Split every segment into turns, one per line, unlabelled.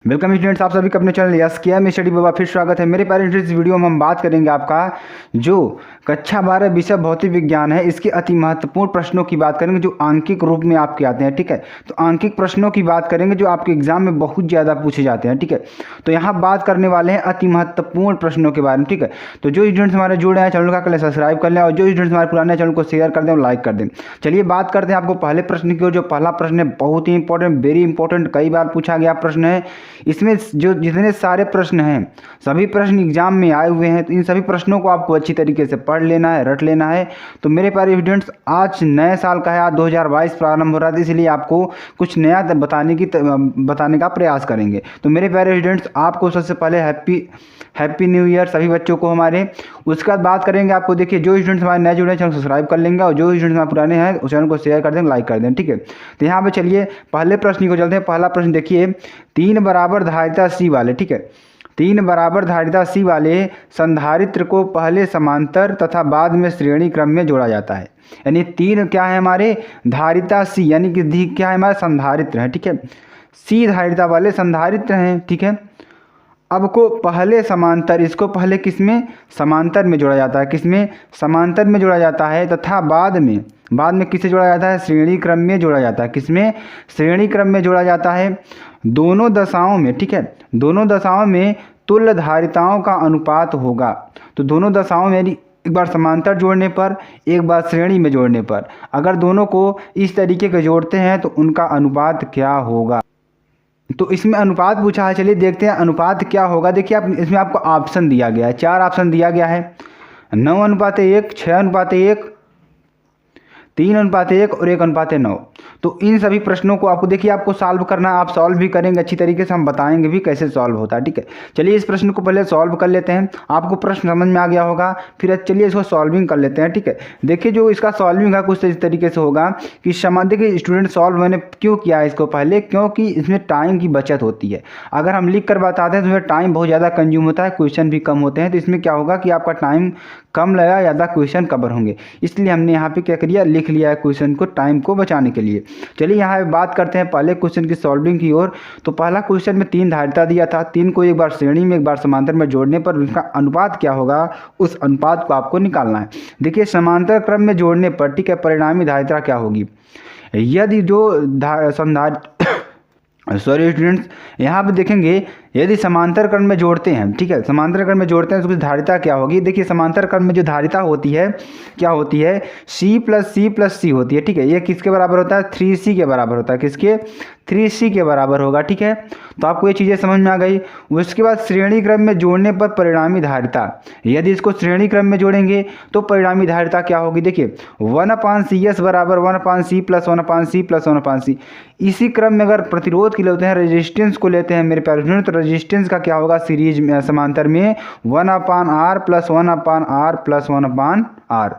Welcome students, आप सभी का अपने चैनल यस किया में स्टडी बाबा फिर स्वागत है। मेरे प्यारे स्टूडेंट्स, इस वीडियो में हम बात करेंगे आपका जो कक्षा 12 विषय भौतिक विज्ञान है, इसके अति महत्वपूर्ण प्रश्नों की बात करेंगे जो आंकिक रूप में आपके आते हैं। ठीक है, तो आंकिक प्रश्नों की बात करेंगे जो आपके एग्जाम में बहुत ज़्यादा पूछे जाते हैं। ठीक है, तो यहाँ बात करने वाले हैं अति महत्वपूर्ण प्रश्नों के बारे में। ठीक है, तो जो स्टूडेंट्स हमारे जुड़े हैं चैनल का कल सब्सक्राइब कर लें और जो स्टूडेंट्स हमारे पुराने चैनल को शेयर कर दें और लाइक कर दें। चलिए बात करते हैं आपको पहले प्रश्न की ओर। जो पहला प्रश्न है बहुत ही इंपॉर्टेंट, वेरी इंपॉर्टेंट, कई बार पूछा गया प्रश्न है। इसमें जो जितने सारे प्रश्न हैं सभी प्रश्न एग्जाम में आए हुए हैं, तो इन सभी प्रश्नों को आपको अच्छी तरीके से पढ़ लेना है, रट लेना है। तो मेरे प्यारे स्टूडेंट्स, आज नए साल का है, आज 2022 प्रारंभ हो रहा है, इसलिए आपको कुछ नया बताने का प्रयास करेंगे। तो मेरे प्यारे स्टूडेंट्स, आपको सबसे पहले हैप्पी न्यू ईयर सभी बच्चों को हमारे। उसके बाद बात करेंगे आपको, देखिए जो स्टूडेंट्स हमारे नए जुड़े हैं चैनल सब्सक्राइब कर लेंगे और जो स्टूडेंट्स हमारे पुराने हैं उस चैनल को शेयर कर देंगे, लाइक कर दें। ठीक है, तो यहाँ पे चलिए पहले प्रश्न को चलते हैं। पहला प्रश्न देखिए, 3 बराबर धारिता सी वाले, ठीक है, 3 बराबर धारिता सी वाले संधारित्र को पहले समांतर तथा बाद में श्रेणी क्रम में जोड़ा जाता है। यानी 3 क्या है हमारे धारिता सी, यानी कि दी क्या है हमारे संधारित्र है। ठीक है, सी धारिता वाले संधारित्र हैं। ठीक है, अब को पहले समांतर, इसको पहले किसमें समांतर में जोड़ा जाता है, किसमें समांतर में जोड़ा जाता है, तथा बाद में किससे जोड़ा जाता है, श्रेणी क्रम में जोड़ा जाता है। किसमें, श्रेणी क्रम में जोड़ा जाता है। दोनों दशाओं में, ठीक है, दोनों दशाओं में तुल्य धारिताओं का अनुपात होगा। तो दोनों दशाओं में एक बार समांतर जोड़ने पर, एक बार श्रेणी में जोड़ने पर, अगर दोनों को इस तरीके के जोड़ते हैं तो उनका अनुपात क्या होगा। तो इसमें अनुपात पूछा है, चलिए देखते हैं अनुपात क्या होगा। देखिए इसमें आपको ऑप्शन दिया गया है, 4 ऑप्शन दिया गया है, 9:1, 6:1, 3:1 और 1:9। तो इन सभी प्रश्नों को आपको देखिए आपको सॉल्व करना है, आप सॉल्व भी करेंगे अच्छी तरीके से, हम बताएंगे भी कैसे सॉल्व होता है। ठीक है, चलिए इस प्रश्न को पहले सॉल्व कर लेते हैं। आपको प्रश्न समझ में आ गया होगा, फिर चलिए इसको सॉल्विंग कर लेते हैं। ठीक है, देखिए जो इसका सॉल्विंग है कुछ इस तरीके से होगा कि देखिए स्टूडेंट सॉल्व मैंने क्यों किया है इसको पहले, क्योंकि इसमें टाइम की बचत होती है। अगर हम लिख कर बताते हैं तो इसमें टाइम बहुत ज़्यादा कंज्यूम होता है, क्वेश्चन भी कम होते हैं। तो इसमें क्या होगा कि आपका टाइम कम लगा, ज़्यादा क्वेश्चन कवर होंगे, इसलिए हमने यहाँ पे क्या किया, लिख लिया है क्वेश्चन को टाइम को बचाने के लिए। चलिए यहाँ पे बात करते हैं पहले क्वेश्चन की सॉल्विंग की ओर। तो पहला क्वेश्चन में 3 धारिता दिया था, 3 को एक बार श्रेणी में एक बार समांतर में जोड़ने पर उसका अनुपात क्या होगा, उस अनुपात को आपको निकालना है। देखिए समांतर क्रम में जोड़ने पर, ठीक है, परिणामी धारिता क्या होगी। यदि जो सॉरी स्टूडेंट्स, यहाँ पे देखेंगे यदि समांतर क्रम में जोड़ते हैं, ठीक है, समांतर क्रम में जोड़ते हैं तो उसकी धारिता क्या होगी। देखिए समांतर क्रम में जो धारिता होती है क्या होती है, C प्लस C होती है। ठीक है, ये किसके बराबर होता है, 3C के बराबर होता है। किसके, 3C के बराबर होगा। ठीक है, तो आपको ये चीज़ें समझ में आ गई। उसके बाद श्रेणी क्रम में जोड़ने पर परिणामी धारिता, यदि इसको श्रेणी क्रम में जोड़ेंगे तो परिणामी धारिता क्या होगी। देखिए 1/CS बराबर 1/C plus 1/C plus 1/C। इसी क्रम में अगर प्रतिरोध के लिए होते हैं, रेजिस्टेंस को लेते हैं मेरे प्यारे स्टूडेंट, तो रेजिस्टेंस का क्या होगा सीरीज में समांतर में 1/R plus 1/R plus 1/R।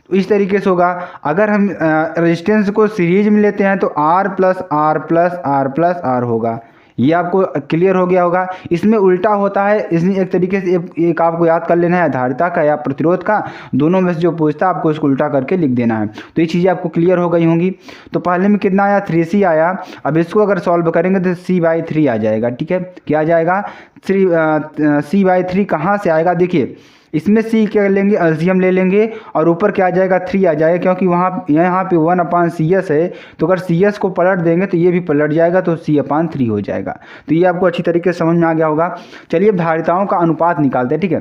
तो इस तरीके से होगा। अगर हम रेजिस्टेंस को सीरीज में लेते हैं तो R plus R plus R plus R होगा। ये आपको क्लियर हो गया होगा। इसमें उल्टा होता है, इसमें एक तरीके से एक आपको याद कर लेना है, धारिता का या प्रतिरोध का, दोनों में से जो पूछता है आपको इसको उल्टा करके लिख देना है। तो ये चीज़ें आपको क्लियर हो गई होंगी। तो पहले में कितना आया, 3C आया। अब इसको अगर सॉल्व करेंगे तो C/3 आ जाएगा। ठीक है, क्या आ जाएगा, C/3 कहाँ से आएगा। देखिए इसमें C क्या लेंगे, एलसीएम ले लेंगे और ऊपर क्या आ जाएगा, 3 आ जाएगा, क्योंकि वहाँ यहाँ पे 1/CS है। तो अगर CS को पलट देंगे तो ये भी पलट जाएगा, तो C/3 हो जाएगा। तो ये आपको अच्छी तरीके से समझ में आ गया होगा। चलिए अब धारिताओं का अनुपात निकालते हैं। ठीक है,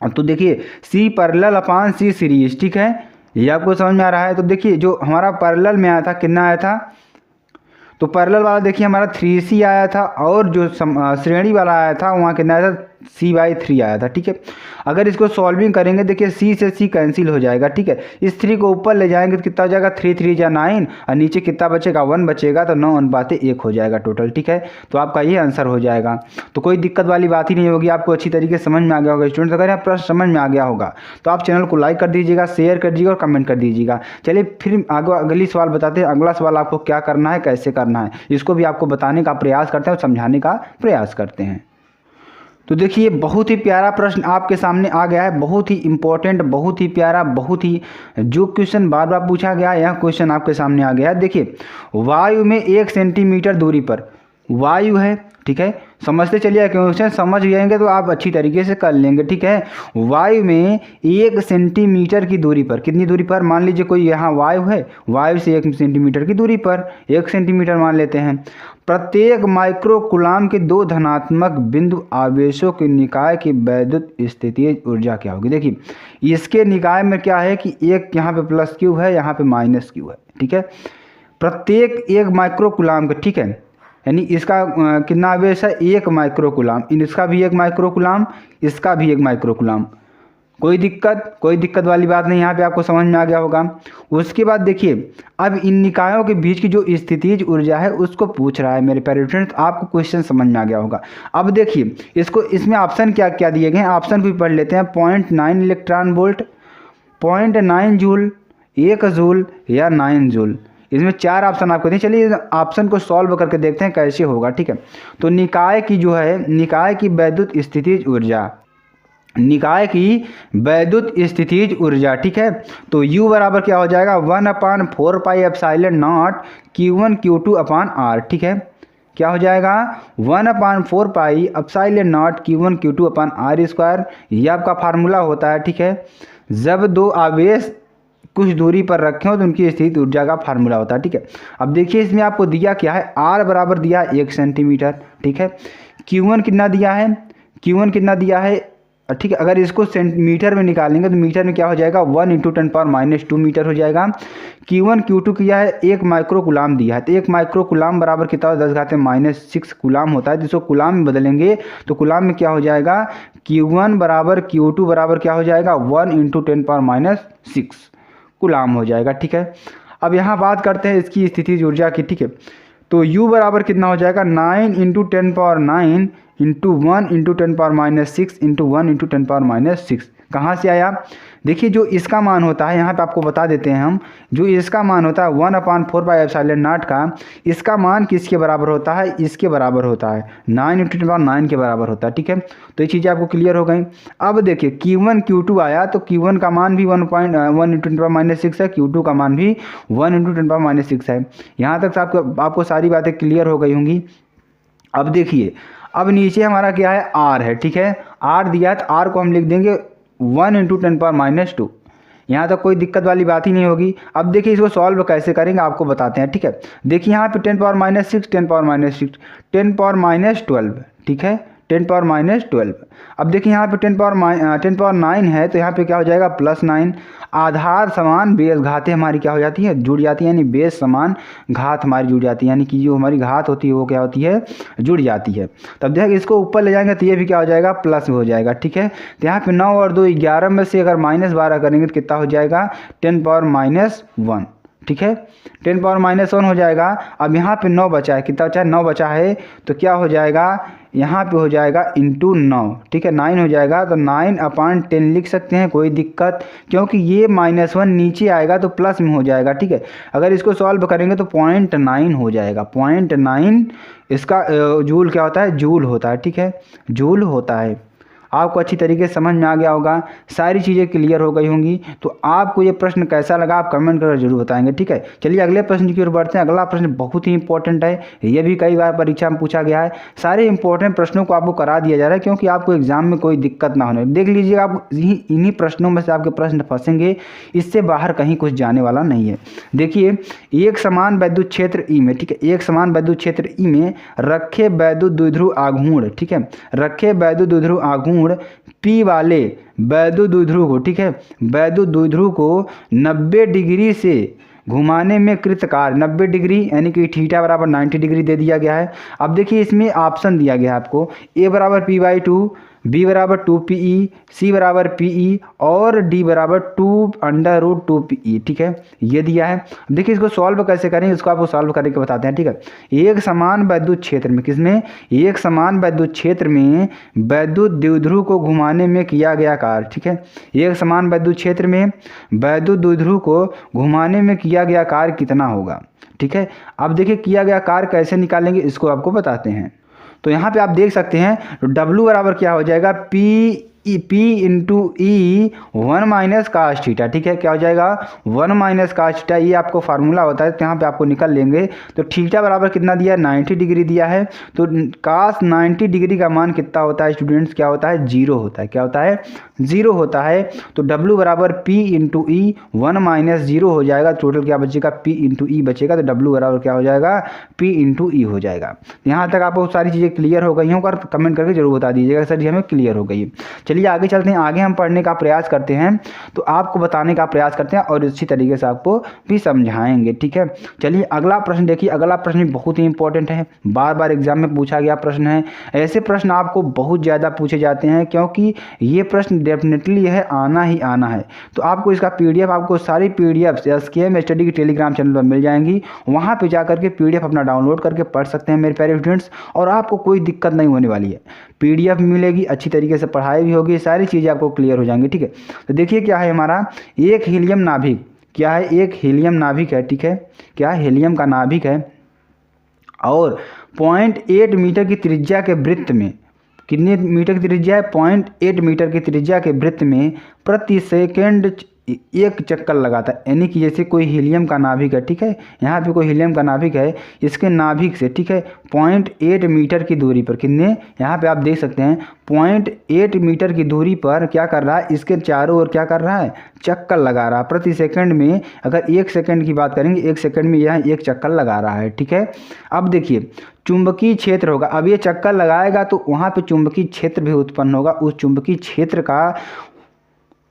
अब तो देखिए C पैरेलल C सीरीज, ठीक है, ये आपको समझ में आ रहा है। तो देखिए जो हमारा पैरेलल में आया था कितना आया था, तो पैरेलल वाला देखिए हमारा 3C आया था, और जो श्रेणी वाला आया था वहाँ कितना आया था, C/3 आया था। ठीक है, अगर इसको सॉल्विंग करेंगे देखिए C से C कैंसिल हो जाएगा। ठीक है, इस 3 को ऊपर ले जाएंगे तो कितना हो जाएगा, 3 3 जा 9 और नीचे कितना बचेगा, 1 बचेगा, तो 9:1 हो जाएगा टोटल। ठीक है, तो आपका ये आंसर हो जाएगा। तो कोई दिक्कत वाली बात ही नहीं होगी, आपको अच्छी तरीके से समझ में आ गया होगा। स्टूडेंट्स अगर यहाँ प्रश्न समझ में आ गया होगा तो आप चैनल को लाइक कर दीजिएगा, शेयर कर दीजिएगा और कमेंट कर दीजिएगा। चलिए फिर अगली सवाल बताते हैं। अगला सवाल आपको क्या करना है, कैसे करना है, इसको भी आपको बताने का प्रयास करते हैं और समझाने का प्रयास करते हैं। तो देखिए बहुत ही प्यारा प्रश्न आपके सामने आ गया है, बहुत ही इंपॉर्टेंट, बहुत ही प्यारा, बहुत ही जो क्वेश्चन बार बार पूछा गया है, यह क्वेश्चन आपके सामने आ गया है। देखिए वायु में 1 सेंटीमीटर दूरी पर वायु है, ठीक है। समझते चलिए, क्वेश्चन समझ जाएंगे तो आप अच्छी तरीके से कर लेंगे, ठीक है। वायु में 1 सेंटीमीटर की दूरी पर, कितनी दूरी पर, मान लीजिए कोई यहाँ वायु है, वायु से 1 सेंटीमीटर की दूरी पर, 1 सेंटीमीटर मान लेते हैं। प्रत्येक माइक्रो कूलाम के 2 धनात्मक बिंदु आवेशों के निकाय की वैद्युत स्थितिज ऊर्जा क्या होगी। देखिए इसके निकाय में क्या है कि एक यहाँ पे प्लस क्यू है, यहाँ पे माइनस क्यू है, ठीक है। प्रत्येक 1 माइक्रो कूलाम का, ठीक है, यानी इसका कितना आवेश है, 1 माइक्रो कूलाम, इसका भी 1 माइक्रो कूलाम, इसका भी 1 माइक्रो कूलाम। कोई दिक्कत वाली बात नहीं, यहाँ पे आपको समझ में आ गया होगा। उसके बाद देखिए अब इन निकायों के बीच की जो स्थितिज ऊर्जा है उसको पूछ रहा है मेरे प्यारे फ्रेंड्स, आपको क्वेश्चन समझ में आ गया होगा। अब देखिए इसको, इसमें ऑप्शन क्या क्या दिए गए हैं, ऑप्शन भी पढ़ लेते हैं। 0.9 इलेक्ट्रॉन वोल्ट, 0.9 जूल, 1 जूल या 9 जूल। इसमें 4 ऑप्शन आपको दें। चलिए ऑप्शन को सॉल्व करके देखते हैं कैसे होगा, ठीक है। तो निकाय की जो है, निकाय की वैद्युत स्थितिज ऊर्जा, निकाय की वैद्युत स्थितिज ऊर्जा, ठीक है। तो U बराबर क्या हो जाएगा, 1/4 pi epsilon not Q1 Q2 upon R, ठीक है। क्या हो जाएगा, 1/4 pi epsilon not Q1 Q2 upon R²। ये आपका फार्मूला होता है, ठीक है। जब 2 आवेश कुछ दूरी पर रखे हो तो उनकी स्थितिज ऊर्जा का फार्मूला होता है, ठीक है। अब देखिए इसमें आपको दिया क्या है, R बराबर दिया 1 सेंटीमीटर, ठीक है। Q1 कितना दिया है, Q1 कितना दिया है, ठीक है। अगर इसको सेंटीमीटर में निकालेंगे तो मीटर में क्या हो जाएगा, 1 × 10⁻² मीटर हो जाएगा। Q1 Q2 किया है, 1 माइक्रो कूलाम दिया है, तो 1 माइक्रो कूलाम बराबर कितना, 10⁻⁻6 कूलाम होता है। जिसको कूलाम में बदलेंगे तो कूलाम में क्या हो जाएगा, Q1 बराबर Q2 बराबर क्या हो जाएगा, 1 × 10⁻6 कूलाम हो जाएगा, ठीक है। अब यहाँ बात करते हैं इसकी स्थितिज ऊर्जा की, ठीक है। तो U बराबर कितना हो जाएगा, 9 × 10⁻9 × 1 × 10⁻6 × 1 × 10⁻6। कहाँ से आया, देखिए जो इसका मान होता है, यहाँ पे आपको बता देते हैं हम, जो इसका मान होता है 1/4 पाई एप्सिलॉन नॉट का, इसका मान किसके बराबर होता है, इसके बराबर होता है, 9 × 10⁻9 के बराबर होता है, ठीक है। तो ये चीज़ें आपको क्लियर हो गई। अब देखिए Q1 Q2 आया, तो Q1 का मान भी 1 × 10⁻6 है, Q2 का मान भी 1 × 10⁻6 है। यहाँ तक आपको सारी बातें क्लियर हो गई होंगी। अब देखिए अब नीचे हमारा क्या है, R है, ठीक है। R दिया है तो R को हम लिख देंगे 1 × 10⁻²। यहाँ तक कोई दिक्कत वाली बात ही नहीं होगी। अब देखिए इसको सॉल्व कैसे करेंगे आपको बताते हैं, ठीक है। देखिए यहाँ पे 10⁻6 10⁻6 10⁻12, ठीक है, 10⁻12। अब देखिए यहाँ पे 10⁻9 है, तो यहाँ पे क्या हो जाएगा, +9। आधार समान बेस घातें हमारी क्या हो जाती है, जुड़ जाती है, यानी बेस समान घात हमारी जुड़ जाती है, यानी कि जो हमारी घात होती है वो क्या होती है, जुड़ जाती है। तब देखिए इसको ऊपर ले जाएंगे तो ये भी क्या हो जाएगा, प्लस हो जाएगा, ठीक है। तो यहाँ पे 9 और 2 11 में से अगर -12 करेंगे तो कितना हो जाएगा, 10⁻1, ठीक है, 10⁻1 हो जाएगा। अब यहाँ पे 9 बचा है, कितना बचा है, 9 बचा है, तो क्या हो जाएगा, यहाँ पे हो जाएगा × 9, ठीक है, 9 हो जाएगा। तो 9/10 लिख सकते हैं, कोई दिक्कत, क्योंकि ये -1 नीचे आएगा तो प्लस में हो जाएगा, ठीक है। अगर इसको सॉल्व करेंगे तो 0.9 हो जाएगा, 0.9 इसका जूल क्या होता है, जूल होता है, ठीक है, जूल होता है। आपको अच्छी तरीके से समझ में आ गया होगा, सारी चीज़ें क्लियर हो गई होंगी। तो आपको ये प्रश्न कैसा लगा आप कमेंट कर जरूर बताएंगे, ठीक है। चलिए अगले प्रश्न की ओर बढ़ते हैं। अगला प्रश्न बहुत ही इंपॉर्टेंट है, ये भी कई बार परीक्षा में पूछा गया है। सारे इंपॉर्टेंट प्रश्नों को आपको करा दिया जा रहा है क्योंकि आपको एग्जाम में कोई दिक्कत ना होने। देख लीजिएगा आप इन्हीं प्रश्नों में से आपके प्रश्न फंसेंगे, इससे बाहर कहीं कुछ जाने वाला नहीं है। देखिए एक समान वैद्युत क्षेत्र ई में, ठीक है, एक समान वैद्युत क्षेत्र ई में रखे वैद्युत द्विध्रुव आघूर्ण, ठीक है, रखे वैद्युत द्विध्रुव आघूर्ण P वाले वैद्युत द्विध्रुव को, ठीक है, वैद्युत द्विध्रुव को 90 डिग्री से घुमाने में कृत कार्य, 90 डिग्री यानी कि थीटा बराबर 90 डिग्री दे दिया गया है। अब देखिए इसमें ऑप्शन दिया गया है आपको, A बराबर P/2, B बराबर 2PE, C बराबर PE और D बराबर 2√2PE, ठीक है, ये दिया है। देखिए इसको सॉल्व कैसे करें, इसको आपको सॉल्व करके बताते हैं, ठीक है। एक समान वैद्युत क्षेत्र में, किसमें, एक समान वैद्युत क्षेत्र में वैद्युत द्विध्रुव को घुमाने में किया गया कार्य, ठीक है, एक समान वैद्युत क्षेत्र में वैद्युत द्विध्रुव को घुमाने में किया गया कार्य कितना होगा, ठीक है। अब देखिए किया गया कार्य कैसे निकालेंगे इसको आपको बताते हैं। तो यहाँ पे आप देख सकते हैं W बराबर क्या हो जाएगा, P इंटू ई 1 माइनस कास थीटा, ठीक है। क्या हो जाएगा 1 माइनस कास थीटा, ये आपको फार्मूला होता है, तो यहाँ पे आपको निकल लेंगे। तो थीटा बराबर कितना दिया है 90 डिग्री दिया है, तो कास 90 डिग्री का मान कितना होता है स्टूडेंट्स, क्या होता है 0 होता है। क्या होता है 0 होता है। तो W बराबर P इंटू ई 1 माइनस 0 हो जाएगा, टोटल क्या बचेगा P इंटू ई बचेगा, तो W बराबर क्या हो जाएगा P इंटू ई हो जाएगा। यहाँ तक आपको सारी चीज़ें क्लियर हो गई हों, और कमेंट करके जरूर बता दीजिएगा सर जी हमें क्लियर हो गई। चलिए आगे चलते हैं, आगे हम पढ़ने का प्रयास करते हैं, तो आपको बताने का प्रयास करते हैं और इसी तरीके से आपको भी समझाएंगे, ठीक है। चलिए अगला प्रश्न देखिए, अगला प्रश्न बहुत ही इंपॉर्टेंट है, बार बार एग्जाम में पूछा गया प्रश्न है। ऐसे प्रश्न आपको बहुत ज़्यादा पूछे जाते हैं, क्योंकि ये प्रश्न डेफिनेटली है आना ही आना है। तो आपको इसका PDF, आपको सारी PDF SKM स्टडी की टेलीग्राम चैनल पर मिल जाएंगी, वहाँ पे जाकर के PDF अपना डाउनलोड करके पढ़ सकते हैं मेरे प्यारे स्टूडेंट्स, और आपको कोई दिक्कत नहीं होने वाली है। PDF मिलेगी, अच्छी तरीके से पढ़ाई भी होगी, सारी चीज़ें आपको क्लियर हो जाएंगी, ठीक है। तो देखिए क्या है हमारा, एक हीलियम नाभिक, क्या है एक हीलियम नाभिक है, ठीक है। क्या हीलियम का नाभिक है और 0.8 मीटर की त्रिज्या के वृत्त में, कितने मीटर की त्रिज्या है 0.8 मीटर की त्रिज्या के वृत्त में प्रति सेकेंड एक चक्कर लगाता है। यानी कि जैसे कोई हीलियम का नाभिक है, ठीक है, यहाँ पे कोई हीलियम का नाभिक है, इसके नाभिक से, ठीक है, 0.8 मीटर की दूरी पर, कितने, यहाँ पे आप देख सकते हैं 0.8 मीटर की दूरी पर क्या कर रहा है, इसके चारों ओर क्या कर रहा है, चक्कर लगा रहा है प्रति सेकंड में। अगर 1 सेकंड की बात करेंगे, 1 सेकंड में यहाँ 1 चक्कर लगा रहा है, ठीक है। अब देखिए चुंबकीय क्षेत्र होगा, अब ये चक्कर लगाएगा तो वहाँ पे चुंबकीय क्षेत्र भी उत्पन्न होगा, उस चुंबकीय क्षेत्र का,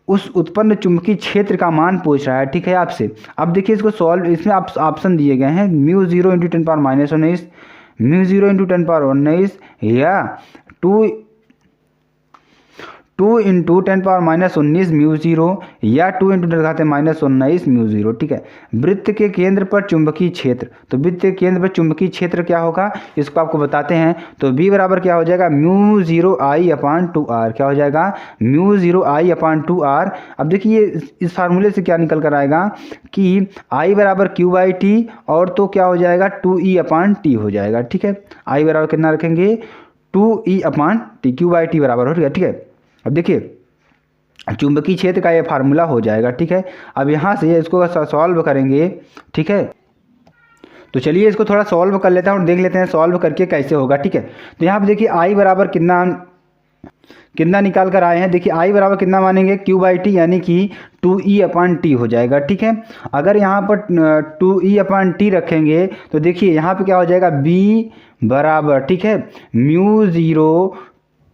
उस उत्पन्न चुंबकीय क्षेत्र का मान पूछ रहा है, ठीक है आपसे। अब देखिए इसको सॉल्व, इसमें आप ऑप्शन दिए गए हैं μ0 × 10⁻19, μ0 × 10⁻19 या 2 × 10⁻19 μ0 या 2 × 10⁻19 μ0, ठीक है। वृत्त के केंद्र पर चुंबकीय क्षेत्र, तो वृत्त के केंद्र पर चुंबकीय क्षेत्र क्या होगा, इसको आपको बताते हैं। तो B बराबर क्या हो जाएगा μ0I/2R, क्या हो जाएगा μ0I/2R। अब देखिए इस फार्मूले से क्या निकल कर आएगा कि I बराबर Q/T, और तो क्या हो जाएगा 2E/T हो जाएगा, ठीक है। I बराबर कितना रखेंगे 2E/T, Q/T बराबर हो, ठीक है, ठीक है। अब देखिए चुंबकीय क्षेत्र का ये फार्मूला हो जाएगा, ठीक है। अब यहाँ से इसको सॉल्व करेंगे, ठीक है। तो चलिए इसको थोड़ा सॉल्व कर लेते हैं और देख लेते हैं सॉल्व करके कैसे होगा, ठीक है। तो यहाँ पे देखिए I बराबर कितना निकाल कर आए हैं, देखिए I बराबर कितना मानेंगे Q/T, यानी कि 2E/T हो जाएगा, ठीक है। अगर यहाँ पर 2E/T रखेंगे तो देखिए यहाँ पे क्या हो जाएगा B बराबर, ठीक है, μ0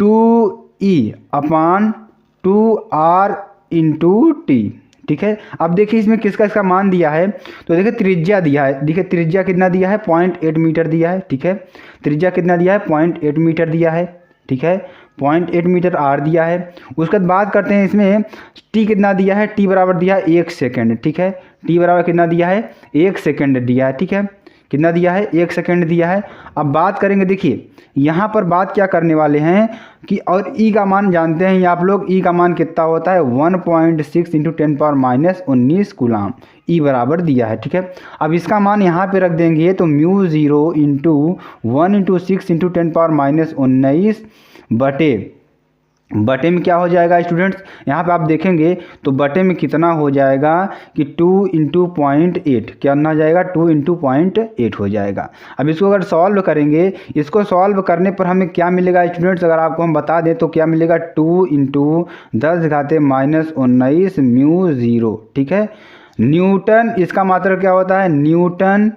2E/2R × T, ठीक है। अब देखिए इसमें किसका इसका मान दिया है, तो देखिए त्रिज्या दिया है, देखिए त्रिज्या कितना दिया है 0.8 मीटर दिया है, ठीक है। त्रिज्या कितना दिया है 0.8 मीटर दिया है, ठीक है, 0.8 मीटर R दिया है। उसके बाद बात करते हैं इसमें T कितना दिया है, T बराबर दिया है 1 सेकेंड, ठीक है। T बराबर कितना दिया है 1 सेकेंड दिया है, ठीक है, कितना दिया है 1 सेकेंड दिया है। अब बात करेंगे, देखिए यहाँ पर बात क्या करने वाले हैं कि, और E का मान जानते हैं आप लोग, E का मान कितना होता है 1.6 × 10⁻19 कूलाम, E बराबर दिया है, ठीक है। अब इसका मान यहाँ पे रख देंगे तो μ0 × 1 × 6 × 10⁻19 बटे में क्या हो जाएगा स्टूडेंट्स, यहाँ पे आप देखेंगे तो बटे में कितना हो जाएगा कि 2 × 0.8, क्या ना जाएगा 2 × 0.8 हो जाएगा। अब इसको अगर सॉल्व करेंगे, इसको सॉल्व करने पर हमें क्या मिलेगा स्टूडेंट्स, अगर आपको हम बता दें तो क्या मिलेगा 2 × 10⁻19 μ0, ठीक है। न्यूटन, इसका मात्रक क्या होता है न्यूटन,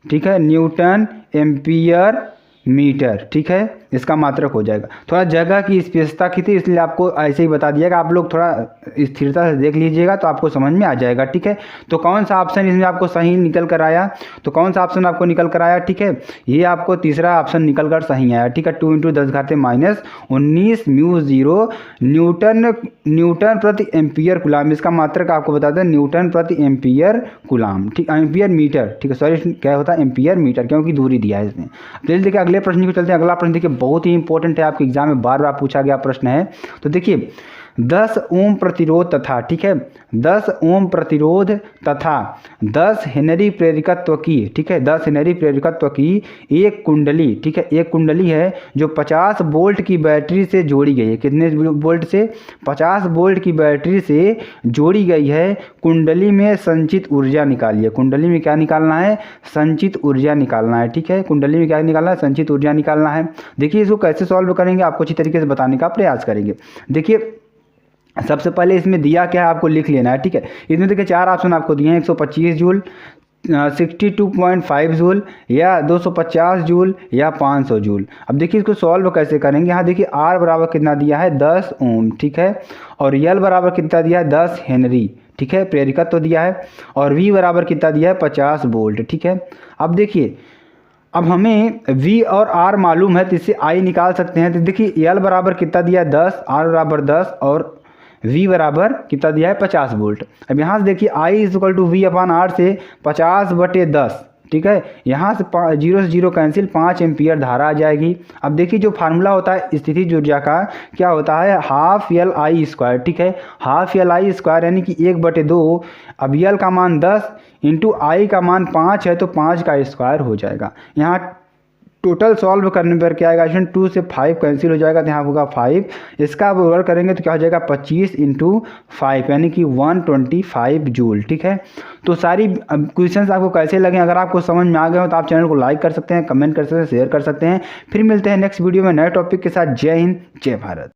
ठीक है, न्यूटन एम्पियर मीटर, ठीक है, इसका मात्रक हो जाएगा। थोड़ा जगह की स्पेशता की थी इसलिए आपको ऐसे ही बता दिया कि आप लोग थोड़ा स्थिरता से देख लीजिएगा तो आपको समझ में आ जाएगा, ठीक है। तो कौन सा ऑप्शन इसमें आपको सही निकल कर आया, तो कौन सा ऑप्शन आपको निकल कर आया, ठीक है, ये आपको तीसरा ऑप्शन निकल कर सही आया, ठीक है। 2 × 10⁻19 μ0 न्यूटन प्रति एम्पियर कूलाम, इसका मात्रक आपको बता दें न्यूटन प्रति एम्पियर कूलाम, ठीक, एम्पियर मीटर, ठीक है, सॉरी क्या होता है एम्पियर मीटर, क्योंकि दूरी दिया है इसमें। चलिए देखिए अगले प्रश्न को चलते हैं। अगला प्रश्न देखिए बहुत ही इंपॉर्टेंट है, आपके एग्जाम में बार बार पूछा गया प्रश्न है। तो देखिए 10 ओम प्रतिरोध तथा, ठीक है, 10 ओम प्रतिरोध तथा 10 हेनरी प्रेरकत्व की, ठीक है, 10 हेनरी प्रेरकत्व की एक कुंडली, ठीक है, एक कुंडली है जो 50 वोल्ट की बैटरी से जोड़ी गई है। कितने वोल्ट से? 50 वोल्ट की बैटरी से जोड़ी गई है। कुंडली में संचित ऊर्जा निकालिए। कुंडली में क्या निकालना है? संचित ऊर्जा निकालना है, ठीक है, कुंडली में क्या निकालना है? संचित ऊर्जा निकालना है। देखिए इसको कैसे सॉल्व करेंगे आपको अच्छी तरीके से बताने का प्रयास करेंगे। देखिए सबसे पहले इसमें दिया क्या है आपको लिख लेना है, ठीक है। इसमें देखिए 4 ऑप्शन आपको दिए हैं, 125 जूल, 62.5 जूल, या 250 जूल, या 500 जूल। अब देखिए इसको सॉल्व कैसे करेंगे। यहाँ देखिए R बराबर कितना दिया है? 10 ओम, ठीक है, और L बराबर कितना दिया है? 10 हेनरी, ठीक है, प्रेरकत्व तो दिया है, और V बराबर कितना दिया है? 50 वोल्ट, ठीक है। अब देखिए अब हमें V और R मालूम है तो इससे I निकाल सकते हैं। तो देखिए L बराबर कितना दिया है? 10, R बराबर 10, और V बराबर कितना दिया है? 50 वोल्ट। अब यहाँ से देखिए I = V अपान R से 50/10, ठीक है, यहाँ से 0 से 0 कैंसिल, 5 एम्पियर धारा आ जाएगी। अब देखिए जो फार्मूला होता है स्थितिज ऊर्जा का क्या होता है? ½ LI², ठीक है, ½ LI² यानी कि 1/2। अब L का मान 10 इंटू I का मान 5 है तो 5 का स्क्वायर हो जाएगा। यहाँ टोटल सॉल्व करने पर क्या आएगा? 2 से 5 कैंसिल हो जाएगा तो यहाँ होगा 5। इसका वर्क करेंगे तो क्या हो जाएगा? 25 × 5 यानी कि 125 जूल, ठीक है। तो सारी क्वेश्चंस आपको कैसे लगे, अगर आपको समझ में आ गए हो तो आप चैनल को लाइक कर सकते हैं, कमेंट कर सकते हैं, शेयर कर सकते हैं। फिर मिलते हैं नेक्स्ट वीडियो में नए टॉपिक के साथ। जय हिंद, जय भारत।